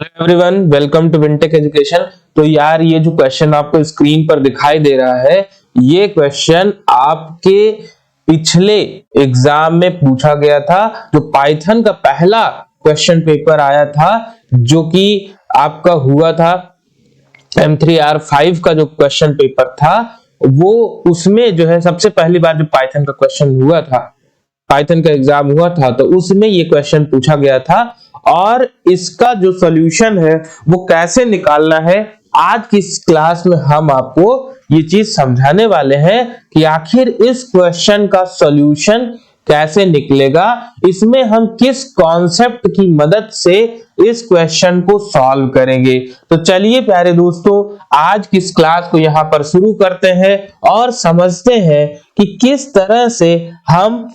Everyone, welcome to Wintech education. तो यार, ये जो क्वेश्चन आपको स्क्रीन पर दिखाई दे रहा है, ये क्वेश्चन आपके पिछले एग्जाम में पूछा गया था। जो पाइथन का पहला क्वेश्चन पेपर आया था, जो कि आपका हुआ था M3R5 का जो क्वेश्चन पेपर था, वो उसमें जो है सबसे पहली बार जो पाइथन का क्वेश्चन हुआ था, पाइथन का एग्जाम हुआ था, तो उसमें ये क्वेश्चन पूछा गया था। और इसका जो सॉल्यूशन है वो कैसे निकालना है, आज की इस क्लास में हम आपको ये चीज समझाने वाले हैं कि आखिर इस क्वेश्चन का सॉल्यूशन कैसे निकलेगा, इसमें हम किस कॉन्सेप्ट की मदद से इस क्वेश्चन को सॉल्व करेंगे। तो चलिए प्यारे दोस्तों, आज की इस क्लास को यहां पर शुरू करते हैं और समझते हैं कि किस तरह से हम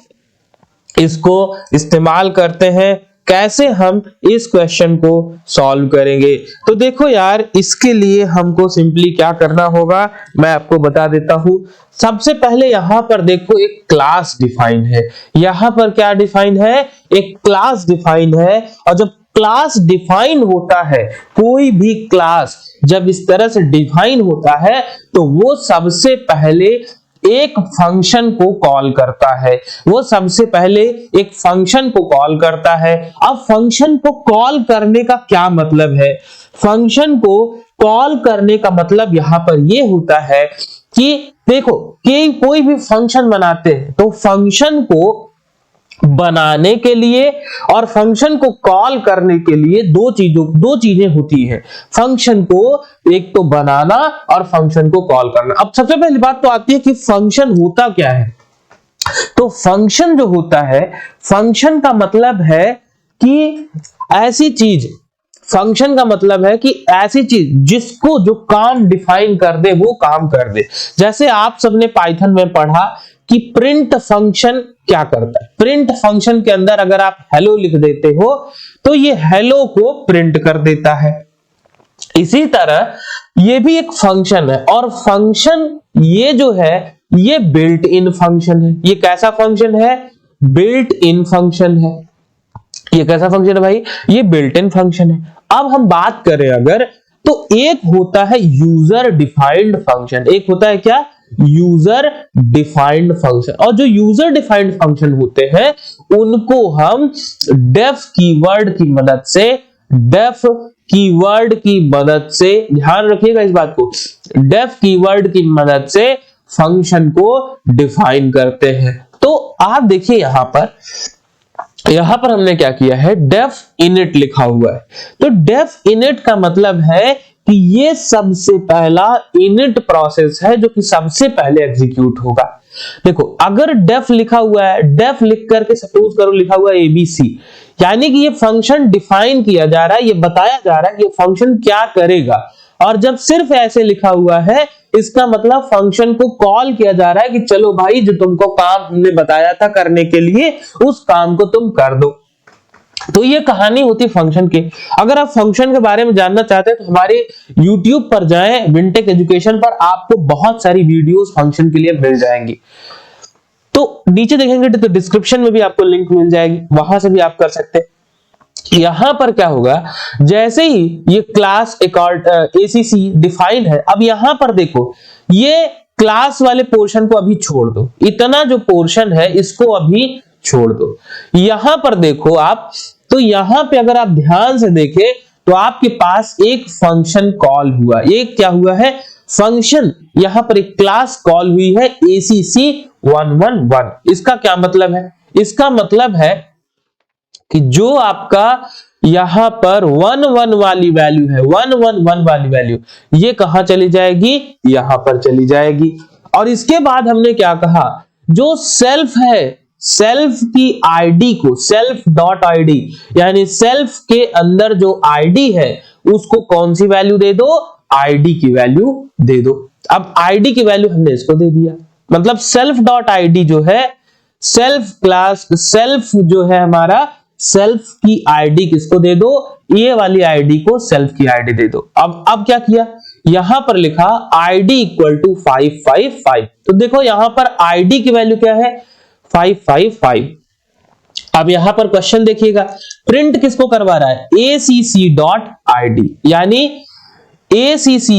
इसको इस्तेमाल करते हैं, कैसे हम इस क्वेश्चन को सॉल्व करेंगे। तो देखो यार, इसके लिए हमको सिंपली क्या करना होगा, मैं आपको बता देता हूं। सबसे पहले यहां पर देखो, एक क्लास डिफाइन है। यहां पर क्या डिफाइन है? एक क्लास डिफाइन है। और जब क्लास डिफाइन होता है, कोई भी क्लास जब इस तरह से डिफाइन होता है, तो वो सबसे पहले एक फंक्शन को कॉल करता है। वो सबसे पहले एक फंक्शन को कॉल करता है। अब फंक्शन को कॉल करने का क्या मतलब है? फंक्शन को कॉल करने का मतलब यहां पर यह होता है कि देखो, कि कोई भी फंक्शन बनाते हैं तो फंक्शन को बनाने के लिए और फंक्शन को कॉल करने के लिए दो चीजें होती है। फंक्शन को एक तो बनाना और फंक्शन को कॉल करना। अब सबसे पहली बात तो आती है कि फंक्शन होता क्या है। तो फंक्शन जो होता है, फंक्शन का मतलब है कि ऐसी चीज, फंक्शन का मतलब है कि ऐसी चीज जिसको जो काम डिफाइन कर दे वो काम कर दे। जैसे आप सबने पाइथन में पढ़ा कि प्रिंट फंक्शन क्या करता है। प्रिंट फंक्शन के अंदर अगर आप हेलो लिख देते हो तो ये हेलो को प्रिंट कर देता है। इसी तरह ये भी एक फंक्शन है, और फंक्शन ये जो है ये बिल्ट इन फंक्शन है। ये कैसा फंक्शन है? बिल्ट इन फंक्शन है। ये कैसा फंक्शन है भाई? ये बिल्ट इन फंक्शन है। अब हम बात करें अगर, तो एक होता है यूजर डिफाइंड फंक्शन, एक होता है क्या? User defined function. और जो यूजर डिफाइंड फंक्शन होते हैं उनको हम डेफ कीवर्ड की मदद से, डेफ कीवर्ड की मदद से, ध्यान रखिएगा इस बात को, डेफ कीवर्ड की मदद से फंक्शन को डिफाइन करते हैं। तो आप देखिए यहां पर हमने क्या किया है, डेफ इनिट लिखा हुआ है। तो डेफ इनिट का मतलब है कि ये सबसे पहला इनिट प्रोसेस है जो कि सबसे पहले एग्जीक्यूट होगा। देखो, अगर डेफ लिखा हुआ है, डेफ लिख करके सपोज करो लिखा हुआ है एबीसी, यानी कि ये फंक्शन डिफाइन किया जा रहा है, ये बताया जा रहा है कि ये फंक्शन क्या करेगा। और जब सिर्फ ऐसे लिखा हुआ है, इसका मतलब फंक्शन को कॉल किया जा रहा है कि चलो भाई, जो तुमको काम हमने बताया था करने के लिए, उस काम को तुम कर दो। तो ये कहानी होती फंक्शन की। अगर आप फंक्शन के बारे में जानना चाहते हैं तो हमारे YouTube पर जाएं, विंटेक एजुकेशन पर, आपको बहुत सारी वीडियोस फंक्शन के लिए मिल जाएंगी। तो नीचे देखेंगे तो डिस्क्रिप्शन में भी आपको लिंक मिल जाएगी, वहां से भी आप कर सकते हैं। यहां पर क्या होगा, जैसे ही ये क्लास ACC डिफाइन है, अब यहां पर देखो, ये क्लास वाले पोर्शन को अभी छोड़ दो, इतना जो पोर्शन है इसको अभी छोड़ दो। यहां पर देखो आप, तो यहां पे अगर आप ध्यान से देखें तो आपके पास एक फंक्शन कॉल हुआ। एक क्या हुआ है? फंक्शन। यहां पर एक क्लास कॉल हुई है ACC111। इसका क्या मतलब है? इसका मतलब है कि जो आपका यहां पर 11 वाली वैल्यू है, 111 वाली वैल्यू, ये कहां चली जाएगी? यहां पर चली जाएगी। और इसके बाद हमने क्या कहा, जो सेल्फ है, सेल्फ की आईडी को, सेल्फ डॉट आईडी, यानी सेल्फ के अंदर जो आईडी है उसको कौन सी वैल्यू दे दो? आईडी की वैल्यू दे दो। अब आईडी की वैल्यू हमने इसको दे दिया, मतलब सेल्फ डॉट आईडी जो है, सेल्फ क्लास, सेल्फ जो है हमारा, सेल्फ की आईडी किसको दे दो? ये वाली आईडी को सेल्फ की आईडी दे दो। अब क्या किया, यहां पर लिखा आईडी इक्वल टू 555। तो देखो यहां पर आईडी की वैल्यू क्या है? 555। अब यहां पर क्वेश्चन देखिएगा, प्रिंट किसको करवा रहा है, acc.id, यानी acc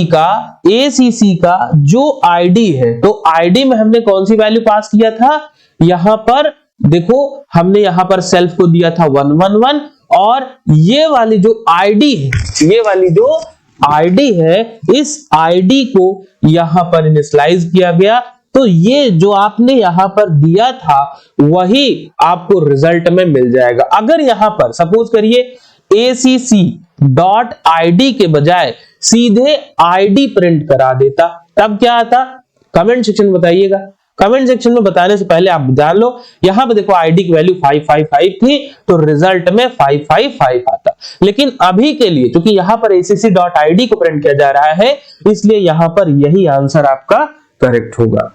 का जो आईडी है, तो आईडी में हमने कौन सी वैल्यू पास किया था, यहां पर देखो हमने यहां पर सेल्फ को दिया था 111, और ये वाली जो आईडी है, ये वाली जो आईडी है, इस आईडी को यहां पर इनिशियलाइज किया गया, तो ये जो आपने यहां पर दिया था वही आपको रिजल्ट में मिल जाएगा। अगर यहां पर सपोज करिए acc.id के बजाय सीधे आईडी प्रिंट करा देता, तब क्या आता, कमेंट सेक्शन में बताइएगा। कमेंट सेक्शन में बताने से पहले आप जान लो, यहां पे देखो आईडी की वैल्यू 555 थी, तो रिजल्ट में 555 आता। लेकिन अभी के लिए क्योंकि यहां पर acc.id को प्रिंट किया जा रहा है, इसलिए यहां पर यही आंसर आपका करेक्ट होगा।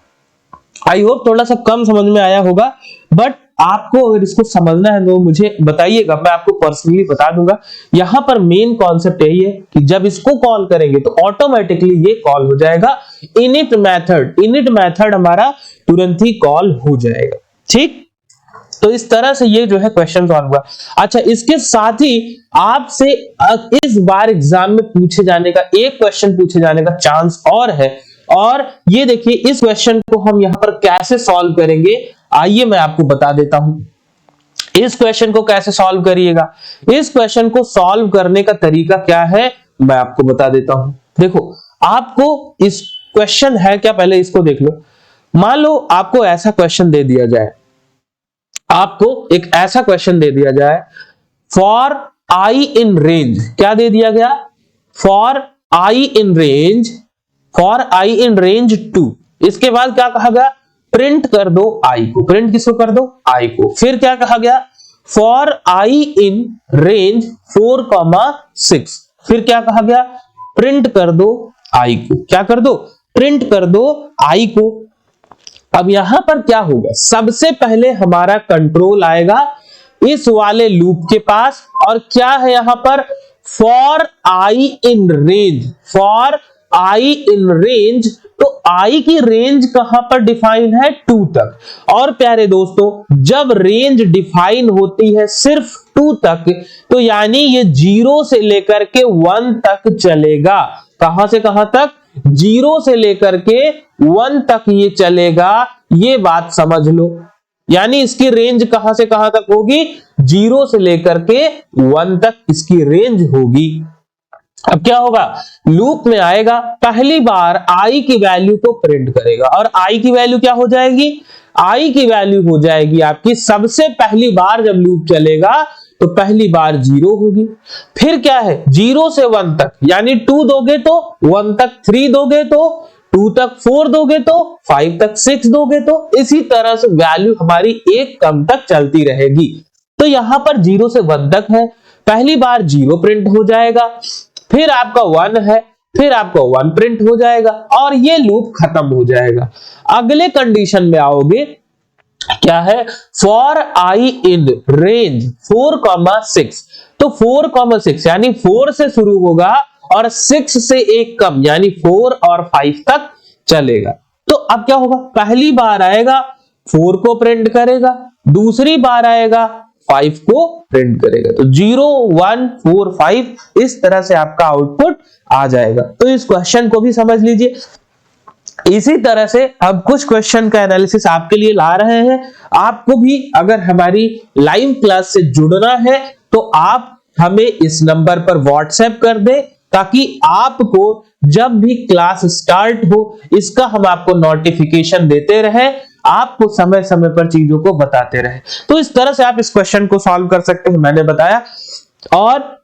आई होप थोड़ा सा कम समझ में आया होगा, बट आपको अगर इसको समझना है तो मुझे बताइएगा, मैं आपको पर्सनली बता दूंगा। यहां पर मेन कॉन्सेप्ट यही है कि जब इसको कॉल करेंगे तो ऑटोमेटिकली ये कॉल हो जाएगा इनिट मेथड हमारा तुरंत ही कॉल हो जाएगा। ठीक, तो इस तरह से ये जो है क्वेश्चन सॉल्व हुआ। अच्छा, इसके साथ ही आपसे इस बार एग्जाम में पूछे जाने का एक क्वेश्चन पूछे जाने का चांस और है, और ये देखिए इस क्वेश्चन को हम यहां पर कैसे सॉल्व करेंगे, आइए मैं आपको बता देता हूं। इस क्वेश्चन को कैसे सॉल्व करिएगा, इस क्वेश्चन को सॉल्व करने का तरीका क्या है मैं आपको बता देता हूं। देखो, आपको इस क्वेश्चन है क्या, पहले इसको देख लो। मान लो आपको ऐसा क्वेश्चन दे दिया जाए, आपको एक ऐसा क्वेश्चन दे दिया जाए, फॉर आई इन रेंज, क्या दे दिया गया, फॉर आई इन रेंज 2। इसके बाद क्या कहा गया, प्रिंट कर दो आई को, प्रिंट किसको कर दो, आई को। फिर क्या कहा गया, फॉर आई इन रेंज 4,6। फिर क्या कहा गया, प्रिंट कर दो आई को, क्या कर दो, प्रिंट कर दो आई को। अब यहां पर क्या होगा, सबसे पहले हमारा कंट्रोल आएगा इस वाले लूप के पास, और क्या है यहां पर, for I in range, for I in range, तो आई की रेंज कहां पर डिफाइन है, 2 तक। और प्यारे दोस्तों, जब रेंज डिफाइन होती है सिर्फ 2 तक, तो यानी ये 0 से लेकर के 1 तक चलेगा। कहां से कहां तक, 0 से लेकर के 1 तक ये चलेगा, ये बात समझ लो। यानी इसकी रेंज कहां से कहां तक होगी, 0 से लेकर के 1 तक इसकी रेंज होगी। अब क्या होगा, लूप में आएगा, पहली बार आई की वैल्यू को प्रिंट करेगा, और आई की वैल्यू क्या हो जाएगी, आई की वैल्यू हो जाएगी आपकी, सबसे पहली बार जब लूप चलेगा तो पहली बार 0 होगी। फिर क्या है, 0 से 1 तक, यानी 2 दोगे तो 1 तक 3 दोगे तो 2 तक 4 दोगे तो 5 तक 6 दोगे तो इसी तरह से वैल्यू हमारी एक कम तक चलती रहेगी। तो यहां पर 0 से 1 तक है, पहली बार 0 प्रिंट हो जाएगा, फिर आपका 1 है, फिर आपका 1 प्रिंट हो जाएगा, और ये लूप खत्म हो जाएगा। अगले कंडीशन में आओगे, क्या है, फॉर आई इन रेंज 4,6, तो 4,6 यानी 4 से शुरू होगा और 6 से एक कम यानी 4 और 5 तक चलेगा। तो अब क्या होगा, पहली बार आएगा 4 को प्रिंट करेगा, दूसरी बार आएगा 5 को प्रिंट करेगा, तो 0 1 4 5 इस तरह से आपका आउटपुट आ जाएगा। तो इस क्वेश्चन को भी समझ लीजिए। इसी तरह से अब कुछ क्वेश्चन का एनालिसिस आपके लिए ला रहे हैं। आपको भी अगर हमारी लाइव क्लास से जुड़ना है तो आप हमें इस नंबर पर व्हाट्सएप कर दें, ताकि आपको जब भी क्लास स्टार्ट हो इसका हम आपको नोटिफिकेशन देते रहे, आपको समय समय पर चीजों को बताते रहे। तो इस तरह से आप इस क्वेश्चन को सॉल्व कर सकते हैं, मैंने बताया, और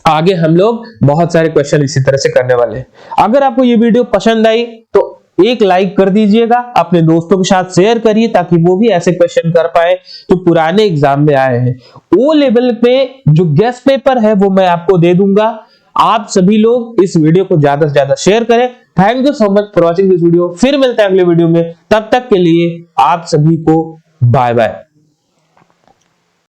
आगे हम लोग बहुत सारे क्वेश्चन इसी तरह से करने वाले हैं। अगर आपको ये वीडियो पसंद आई तो एक लाइक कर दीजिएगा, अपने दोस्तों के साथ शेयर करिए ताकि वो भी ऐसे क्वेश्चन कर पाए जो पुराने एग्जाम में आए हैं। ओ लेवल पे जो गेस्ट पेपर है वो मैं आपको दे दूंगा। आप सभी लोग इस वीडियो को ज्यादा से ज्यादा शेयर करें। Thank you so much for watching this video. फिर मिलते हैं अगले वीडियो में, तब तक के लिए आप सभी को बाय बाय।